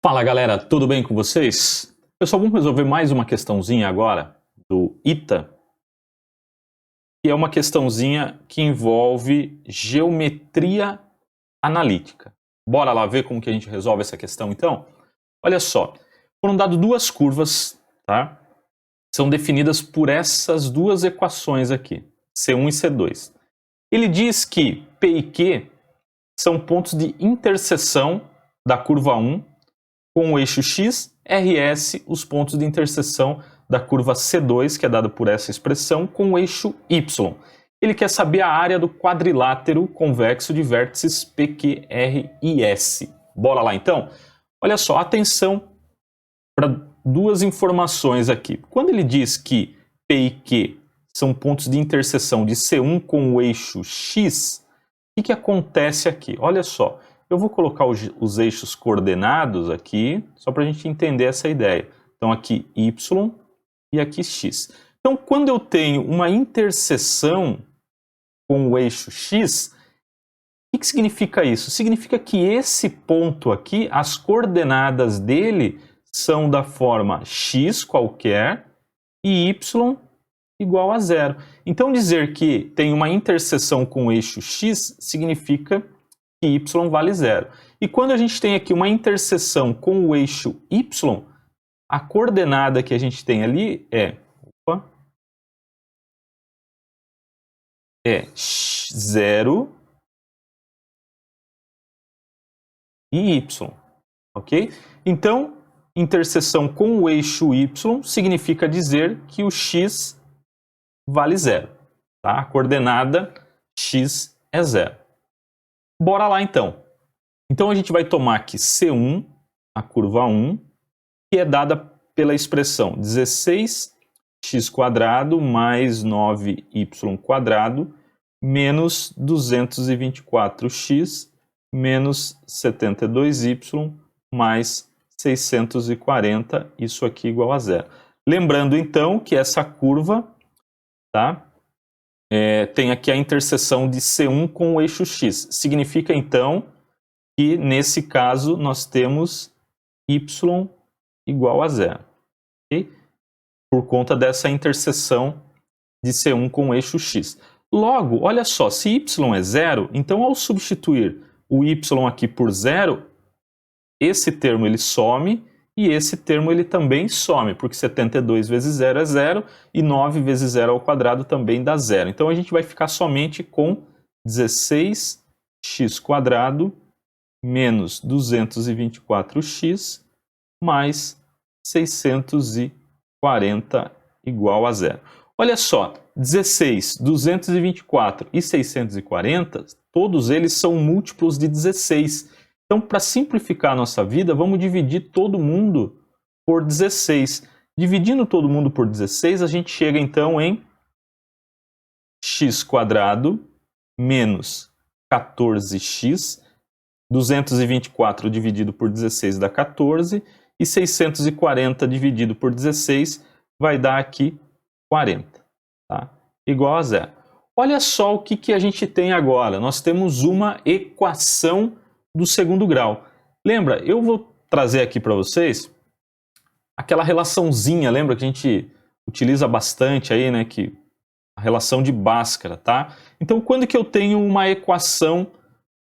Fala galera, tudo bem com vocês? Pessoal, vamos resolver mais uma questãozinha agora do ITA, que é uma questãozinha que envolve geometria analítica. Bora lá ver como que a gente resolve essa questão então? Olha só, foram dadas duas curvas, tá? São definidas por essas duas equações aqui, C1 e C2. Ele diz que P e Q são pontos de interseção da curva 1 com o eixo X, RS, os pontos de interseção da curva C2, que é dada por essa expressão, com o eixo Y. Ele quer saber a área do quadrilátero convexo de vértices P, Q, R e S. Bora lá então? Olha só, atenção para duas informações aqui. Quando ele diz que P e Q são pontos de interseção de C1 com o eixo X, o que acontece aqui? Olha só. Eu vou colocar os eixos coordenados aqui, só para a gente entender essa ideia. Então aqui Y e aqui X. Então quando eu tenho uma interseção com o eixo X, o que significa isso? Significa que esse ponto aqui, as coordenadas dele são da forma X qualquer e Y igual a 0. Então dizer que tem uma interseção com o eixo X significa que y vale 0. E quando a gente tem aqui uma interseção com o eixo y, a coordenada que a gente tem ali é 0 e y, ok? Então, interseção com o eixo y significa dizer que o x vale 0, tá? A coordenada x é 0. Bora lá então. Então a gente vai tomar aqui C1, a curva 1, que é dada pela expressão 16x² mais 9y² menos 224x menos 72y mais 640, isso aqui igual a 0. Lembrando então que essa curva, tá? Tem aqui a interseção de C1 com o eixo X. Significa, então, que, nesse caso, nós temos y igual a 0. Okay? Por conta dessa interseção de C1 com o eixo X. Logo, olha só, se y é 0, então, ao substituir o y aqui por 0, esse termo ele some e esse termo ele também some, porque 72 vezes 0 é 0 e 9 vezes 0 ao quadrado também dá 0. Então a gente vai ficar somente com 16x² menos 224x mais 640 igual a 0. Olha só, 16, 224 e 640, todos eles são múltiplos de 16. Então, para simplificar a nossa vida, vamos dividir todo mundo por 16. Dividindo todo mundo por 16, a gente chega então em x² menos 14x, 224 dividido por 16 dá 14, e 640 dividido por 16 vai dar aqui 40, tá? Igual a 0. Olha só o que a gente tem agora. Nós temos uma equação do segundo grau. Lembra, eu vou trazer aqui para vocês aquela relaçãozinha, lembra que a gente utiliza bastante aí, né, que a relação de Bhaskara, tá? Então, quando que eu tenho uma equação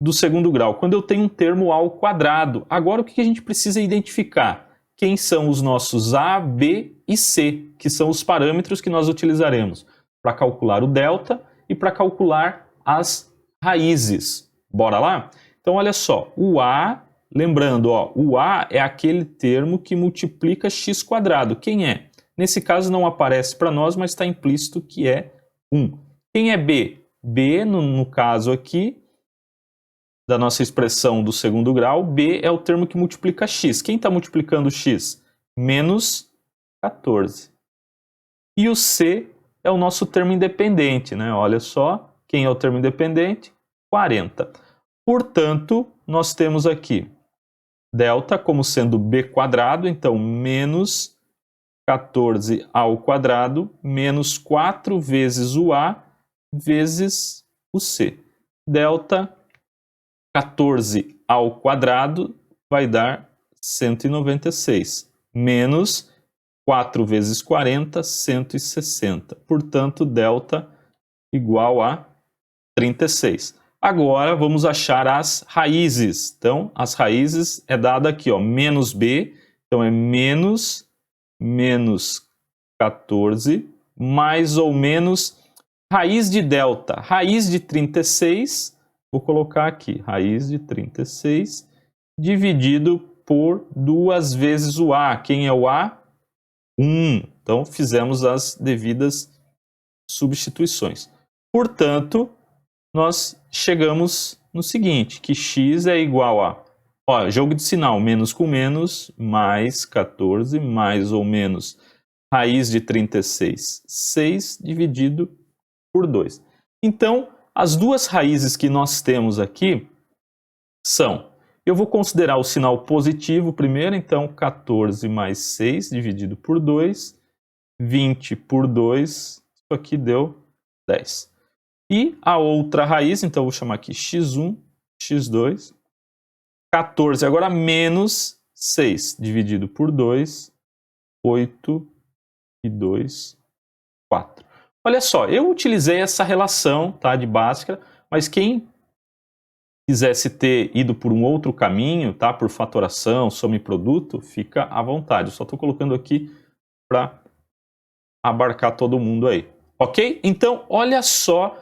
do segundo grau? Quando eu tenho um termo ao quadrado. Agora, o que a gente precisa identificar? Quem são os nossos A, B e C, que são os parâmetros que nós utilizaremos para calcular o delta e para calcular as raízes. Bora lá? Então, olha só, o A, lembrando, ó, o A é aquele termo que multiplica x². Quem é? Nesse caso não aparece para nós, mas está implícito que é 1. Quem é B? B, no caso aqui, da nossa expressão do segundo grau, B é o termo que multiplica x. Quem está multiplicando x? Menos 14. E o C é o nosso termo independente, né? Olha só, quem é o termo independente? 40. Portanto, nós temos aqui delta como sendo b², então menos 14 ao quadrado, menos 4 vezes o A vezes o C. Delta 14 ao quadrado vai dar 196. Menos 4 vezes 40, 160. Portanto, delta igual a 36. Agora, vamos achar as raízes. Então, as raízes é dada aqui, ó, menos b. Então, é menos 14, mais ou menos raiz de delta. Raiz de 36, vou colocar aqui, raiz de 36, dividido por 2 vezes o a. Quem é o a? 1. Então, fizemos as devidas substituições. Portanto, nós chegamos no seguinte, que x é igual a, ó, jogo de sinal, menos com menos, mais 14, mais ou menos raiz de 36, 6 dividido por 2. Então, as duas raízes que nós temos aqui são, eu vou considerar o sinal positivo primeiro, então 14 mais 6 dividido por 2, 20 por 2, isso aqui deu 10. E a outra raiz, então eu vou chamar aqui x1, x2, 14, agora menos 6 dividido por 2, 8 e 2, 4. Olha só, eu utilizei essa relação, tá, de Bhaskara, mas quem quisesse ter ido por um outro caminho, tá, por fatoração, soma e produto, fica à vontade. Eu só estou colocando aqui para abarcar todo mundo aí. Ok? Então, olha só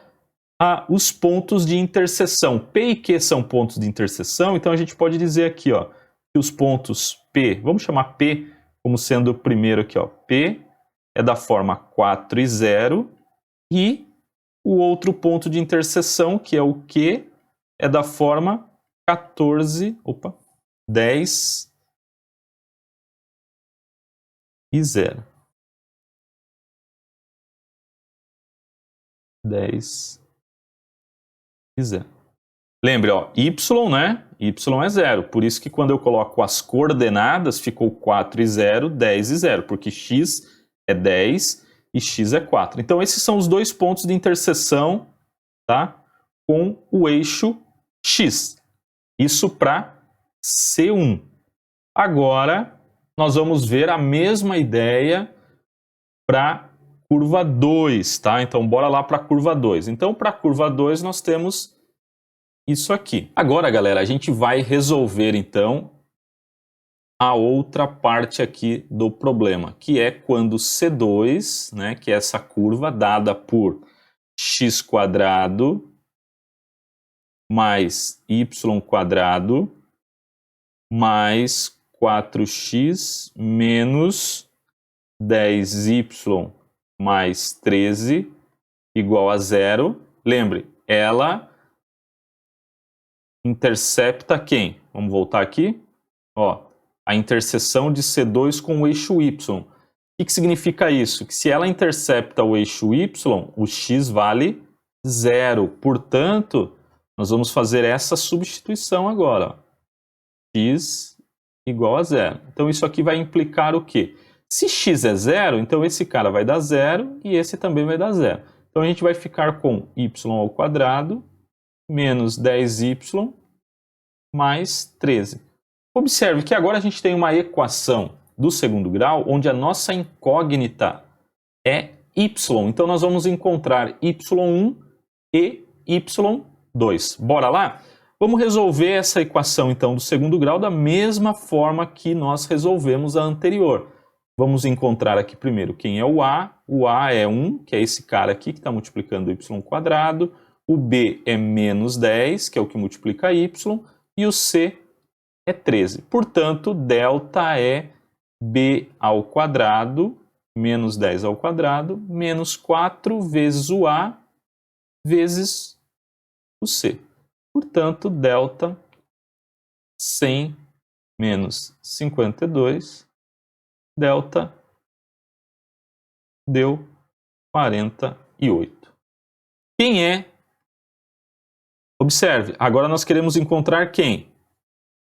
os pontos de interseção. P e Q são pontos de interseção, então a gente pode dizer aqui, ó, que os pontos P, vamos chamar P como sendo o primeiro aqui, ó, P é da forma 4 e 0, e o outro ponto de interseção, que é o Q, é da forma 10 e 0. 10 e 0. Lembre, ó, y, né? Y é 0. Por isso que quando eu coloco as coordenadas, ficou 4 e 0, 10 e 0. Porque x é 10 e x é 4. Então, esses são os dois pontos de interseção, tá? Com o eixo x. Isso para C1. Agora, nós vamos ver a mesma ideia para curva 2, tá? Então, bora lá para a curva 2. Então, para a curva 2, nós temos isso aqui. Agora, galera, a gente vai resolver, então, a outra parte aqui do problema, que é quando C2, né, que é essa curva dada por x² mais y² mais 4x menos 10y mais 13 igual a 0. Lembre, ela intercepta quem? Vamos voltar aqui. Ó, a interseção de C2 com o eixo y. O que significa isso? Que se ela intercepta o eixo y, o x vale 0. Portanto, nós vamos fazer essa substituição agora. Ó. X igual a 0. Então, isso aqui vai implicar o quê? Se x é 0, então esse cara vai dar 0 e esse também vai dar 0. Então, a gente vai ficar com y² menos 10y mais 13. Observe que agora a gente tem uma equação do segundo grau onde a nossa incógnita é y. Então, nós vamos encontrar y1 e y2. Bora lá? Vamos resolver essa equação, então, do segundo grau da mesma forma que nós resolvemos a anterior. Vamos encontrar aqui primeiro quem é o A. O A é 1, que é esse cara aqui que está multiplicando y². O B é menos 10, que é o que multiplica y. E o C é 13. Portanto, delta é b² menos 10² menos 4 vezes o A vezes o C. Portanto, delta 100 menos 52, delta deu 48. Quem é? Observe, agora nós queremos encontrar quem?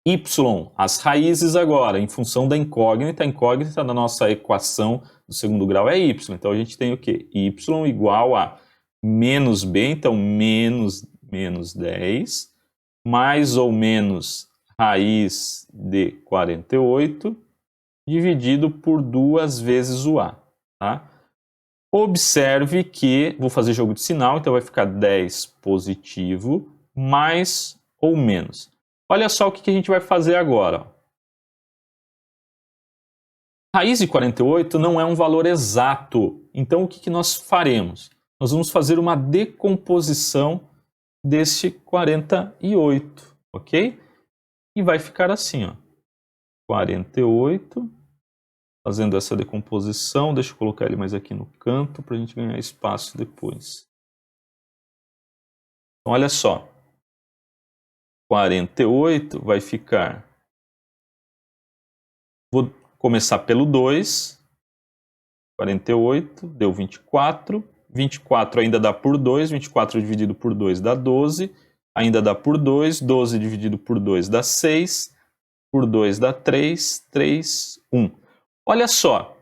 Y, as raízes agora, em função da incógnita. A incógnita da nossa equação do segundo grau é y. Então, a gente tem o quê? Y igual a menos b, então menos 10, mais ou menos raiz de 48 dividido por 2 vezes o A. Tá? Observe que, vou fazer jogo de sinal, então vai ficar 10 positivo, mais ou menos. Olha só o que a gente vai fazer agora. Raiz de 48 não é um valor exato, então o que nós faremos? Nós vamos fazer uma decomposição deste 48, ok? E vai ficar assim, ó. 48, fazendo essa decomposição, deixa eu colocar ele mais aqui no canto para a gente ganhar espaço depois. Então, olha só. 48 vai ficar... Vou começar pelo 2. 48 deu 24. 24 ainda dá por 2. 24 dividido por 2 dá 12. Ainda dá por 2. 12 dividido por 2 dá 6. Por 2 dá 3. 3, 1. Olha só.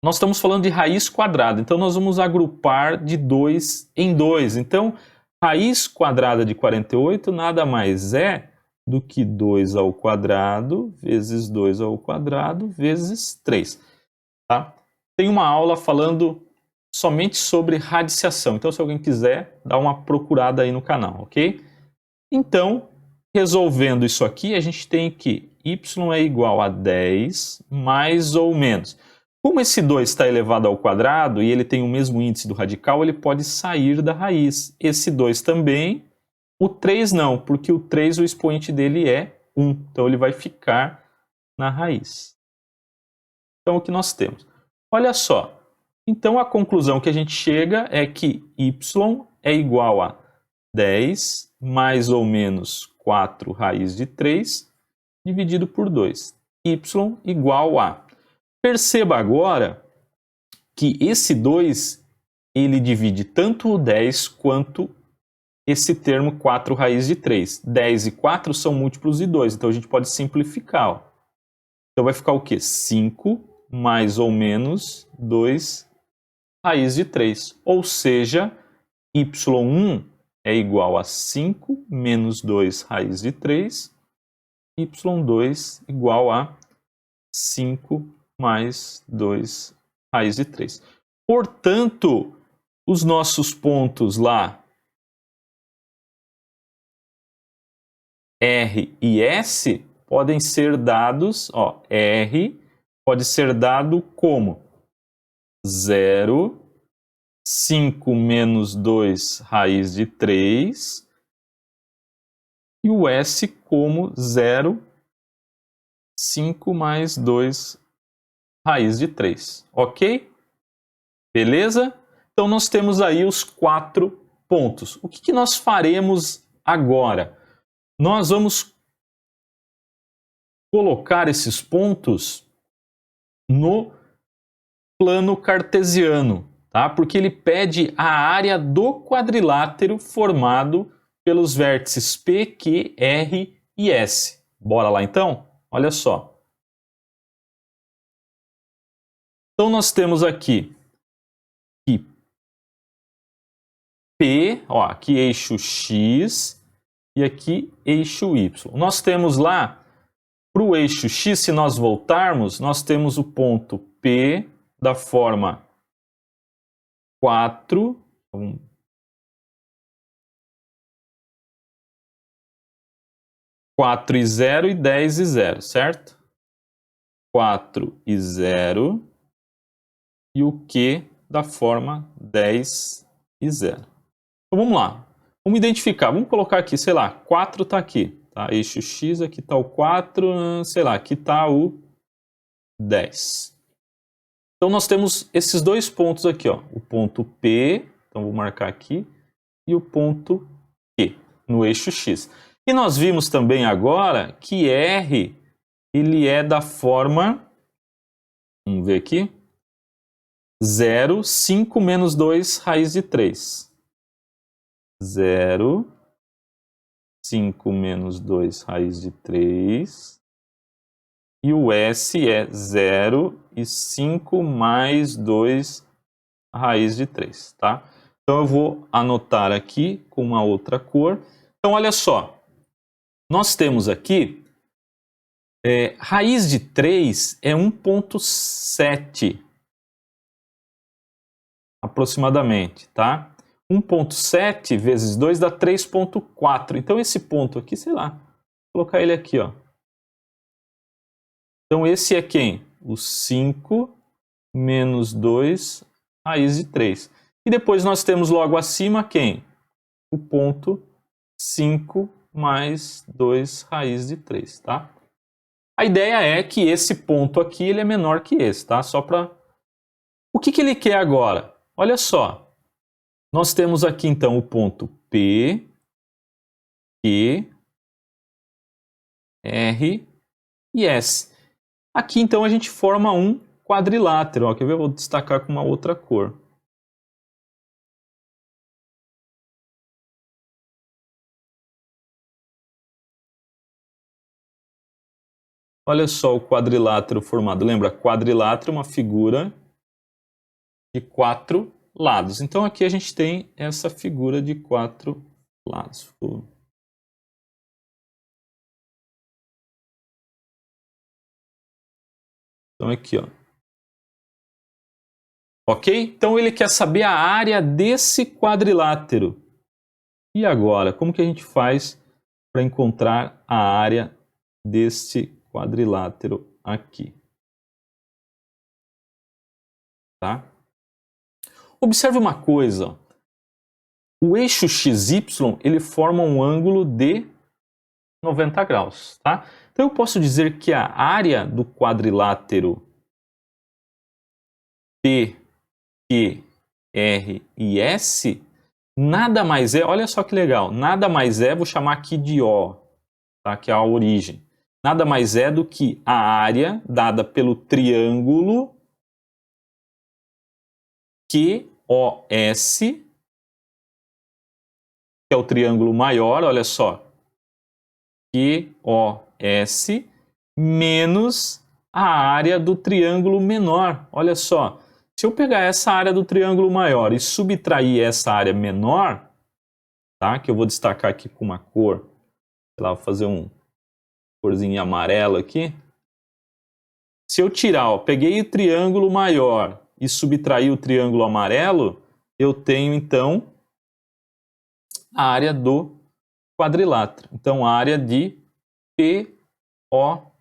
Nós estamos falando de raiz quadrada. Então, nós vamos agrupar de 2 em 2. Então, raiz quadrada de 48 nada mais é do que 2 ao quadrado vezes 2 ao quadrado vezes 3. Tá? Tem uma aula falando somente sobre radiciação. Então, se alguém quiser, dá uma procurada aí no canal, ok? Então, resolvendo isso aqui, a gente tem que y é igual a 10 mais ou menos. Como esse 2 está elevado ao quadrado e ele tem o mesmo índice do radical, ele pode sair da raiz. Esse 2 também. O 3 não, porque o 3, o expoente dele é 1. Então, ele vai ficar na raiz. Então, o que nós temos? Olha só. Então, a conclusão que a gente chega é que y é igual a 10 mais ou menos 4 raiz de 3 dividido por 2. Y igual a... Perceba agora que esse 2 ele divide tanto o 10 quanto esse termo 4 raiz de 3. 10 e 4 são múltiplos de 2, então a gente pode simplificar. Ó. Então vai ficar o quê? 5 mais ou menos 2 raiz de 3. Ou seja, y1 é igual a 5 menos 2 raiz de 3, y2 igual a 5 mais 2 raiz de 3. Portanto, os nossos pontos lá, R e S, podem ser dados, ó, R pode ser dado como 0, 5 menos 2 raiz de 3, e o S como 0, 5 mais 2 raiz de 3, ok? Beleza? Então, nós temos aí os 4 pontos. O que nós faremos agora? Nós vamos colocar esses pontos no plano cartesiano, tá? Porque ele pede a área do quadrilátero formado pelos vértices P, Q, R e S. Bora lá então? Olha só. Então nós temos aqui que P, ó, aqui eixo X e aqui eixo Y. Nós temos lá, para o eixo X, se nós voltarmos, nós temos o ponto P da forma 4, 4 e 0 e 10 e 0, certo? 4 e 0 e o Q da forma 10 e 0. Então vamos lá, vamos identificar, vamos colocar aqui, sei lá, 4 está aqui, tá? Eixo X, aqui está o 4, sei lá, aqui está o 10. Então nós temos esses dois pontos aqui, ó, o ponto P, então vou marcar aqui, e o ponto Q, no eixo X. E nós vimos também agora que R, ele é da forma, vamos ver aqui, 0, 5 menos 2 raiz de 3. 0, 5 menos 2 raiz de 3. E o S é 0 e 5 mais 2 raiz de 3, tá? Então eu vou anotar aqui com uma outra cor. Então olha só, nós temos aqui, raiz de 3 é 1,7 aproximadamente, tá? 1,7 vezes 2 dá 3,4. Então esse ponto aqui, sei lá, vou colocar ele aqui, ó. Então esse é quem? O 5 menos 2 raiz de 3. E depois nós temos logo acima quem? O ponto 5 mais 2 raiz de 3, tá? A ideia é que esse ponto aqui ele é menor que esse, tá? Só para... O que ele quer agora? Olha só. Nós temos aqui então o ponto P, Q, R e S. Aqui então a gente forma um quadrilátero. Ó, quer ver? Eu vou destacar com uma outra cor. Olha só o quadrilátero formado. Lembra, quadrilátero é uma figura de 4 lados. Então aqui a gente tem essa figura de 4 lados. Então aqui, ó. Ok? Então ele quer saber a área desse quadrilátero. E agora, como que a gente faz para encontrar a área deste quadrilátero aqui? Tá? Observe uma coisa. Ó. O eixo XY ele forma um ângulo de 90 graus. Tá? Então eu posso dizer que a área do quadrilátero P, Q, R e S nada mais é, olha só que legal, nada mais é, vou chamar aqui de O, tá? Que é a origem. Nada mais é do que a área dada pelo triângulo QOS, que é o triângulo maior, olha só, QOS, menos a área do triângulo menor, olha só. Se eu pegar essa área do triângulo maior e subtrair essa área menor, tá? Que eu vou destacar aqui com uma cor, sei lá, vou fazer um corzinho amarelo aqui. Se eu tirar, ó, peguei o triângulo maior e subtrair o triângulo amarelo, eu tenho então a área do quadrilátero. Então, a área de POR.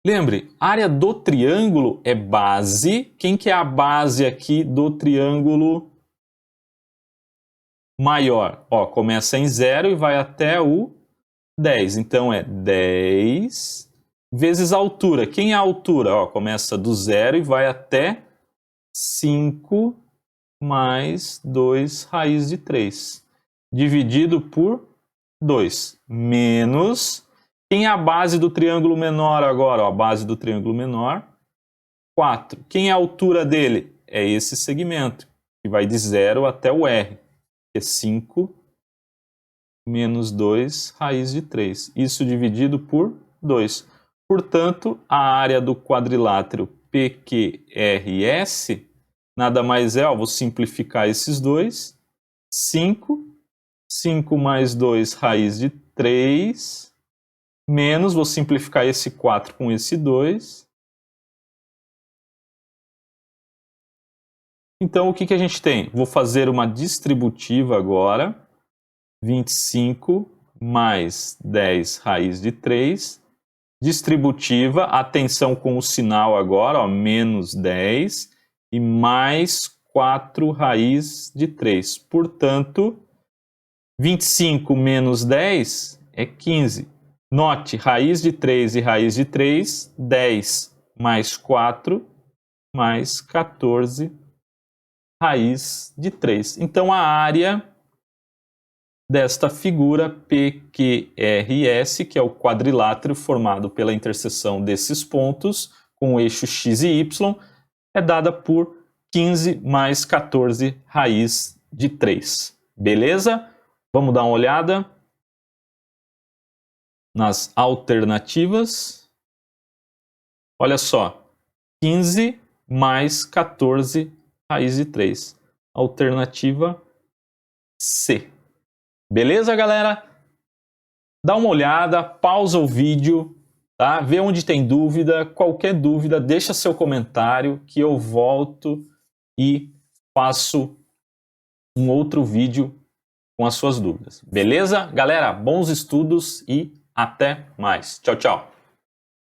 Lembre, a área do triângulo é base. Quem que é a base aqui do triângulo maior? Ó, começa em 0 e vai até o 10. Então, é 10 vezes a altura. Quem é a altura? Ó, começa do 0 e vai até 5 mais 2 raiz de 3. Dividido por 2. Menos... Quem é a base do triângulo menor agora? Ó, a base do triângulo menor, 4. Quem é a altura dele? É esse segmento, que vai de 0 até o R, que é 5 menos 2 raiz de 3. Isso dividido por 2. Portanto, a área do quadrilátero PQRS nada mais é, ó, vou simplificar esses dois, 5 mais 2 raiz de 3... menos, vou simplificar esse 4 com esse 2. Então, o que a gente tem? Vou fazer uma distributiva agora. 25 mais 10 raiz de 3. Distributiva, atenção com o sinal agora, ó, menos 10 e mais 4 raiz de 3. Portanto, 25 menos 10 é 15. Note, raiz de 3 e raiz de 3, 10 mais 4 mais 14 raiz de 3. Então, a área desta figura PQRS, que é o quadrilátero formado pela interseção desses pontos com o eixo x e y, é dada por 15 mais 14 raiz de 3. Beleza? Vamos dar uma olhada nas alternativas. Olha só, 15 mais 14 raiz de 3. Alternativa C. Beleza, galera? Dá uma olhada, pausa o vídeo, tá? Vê onde tem dúvida. Qualquer dúvida, deixa seu comentário que eu volto e faço um outro vídeo com as suas dúvidas. Beleza? Galera, bons estudos e até mais. Tchau, tchau.